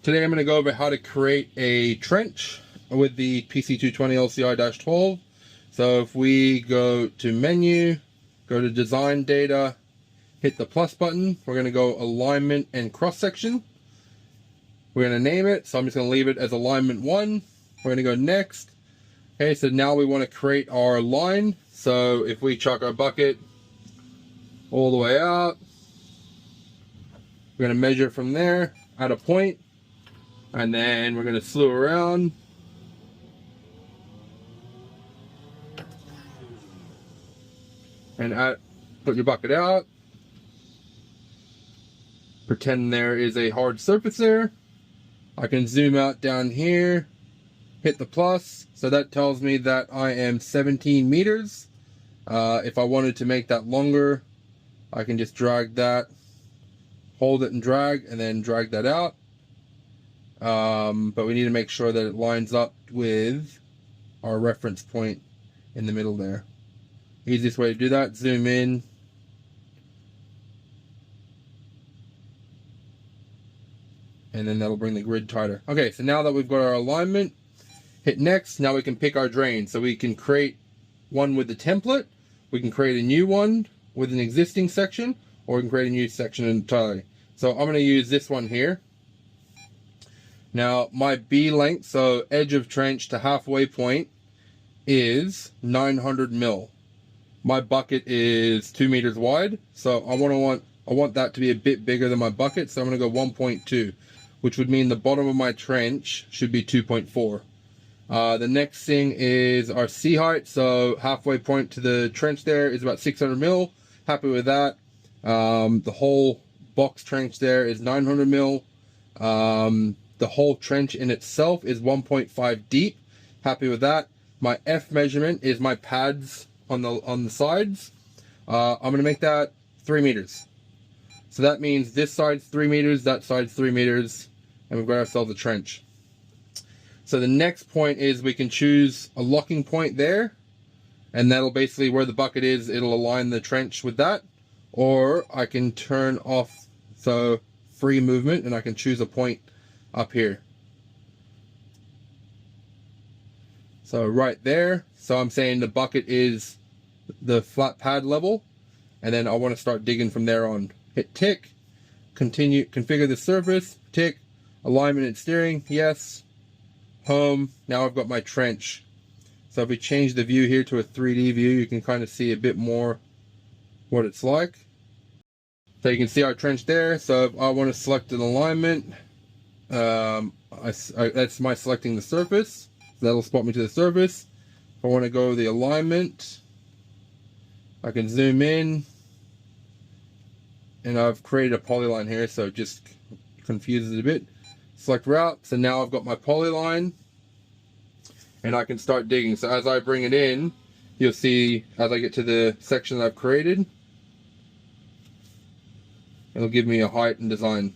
Today I'm going to go over how to create a trench with the PC220LCI-12. So if we go to menu, go to design data, hit the plus button, we're going to go alignment and cross section. We're going to name it, so I'm just going to leave it as alignment 1. We're going to go next. Okay, so now we want to create our line. So if we chuck our bucket all the way out, we're going to measure from there at a point, and then we're going to slew around. And put your bucket out. Pretend there is a hard surface there. I can zoom out down here, hit the plus, so that tells me that I am 17 meters. If I wanted to make that longer, I can just drag that, hold it and drag, and then drag that out. But we need to make sure that it lines up with our reference point in the middle there. Easiest way to do that, zoom in. And then that'll bring the grid tighter. Okay, so now that we've got our alignment, hit next. Now we can pick our drain. So we can create one with the template. We can create a new one with an existing section, or we can create a new section entirely. So I'm going to use this one here. Now my B length, so edge of trench to halfway point, is 900 mil. My bucket is 2 meters wide, so I want that to be a bit bigger than my bucket, so I'm going to go 1.2, which would mean the bottom of my trench should be 2.4. The next thing is our C height, so halfway point to the trench there is about 600 mil. Happy with that. The whole box trench there is 900 mil. The whole trench in itself is 1.5 deep. Happy with that. My F measurement is my pads on the sides. I'm going to make that 3 meters. So that means this side's 3 meters, that side's 3 meters, and we've got ourselves a trench. So the next point is we can choose a locking point there, and that'll basically where the bucket is, it'll align the trench with that. Or I can turn off, so free movement, and I can choose a point up here. So right there, so I'm saying the bucket is the flat pad level, and then I want to start digging from there on. Hit tick, continue, configure the surface, tick, alignment and steering, yes, home. Now I've got my trench. So if we change the view here to a 3D view, you can kind of see a bit more what it's like. So you can see our trench there. So if I want to select an alignment, that's my selecting the surface. So that'll spot me to the surface. If I want to go the alignment, I can zoom in, and I've created a polyline here, so it just confuses it a bit. Select route, so now I've got my polyline, and I can start digging. So as I bring it in, you'll see as I get to the section that I've created, it'll give me a height and design.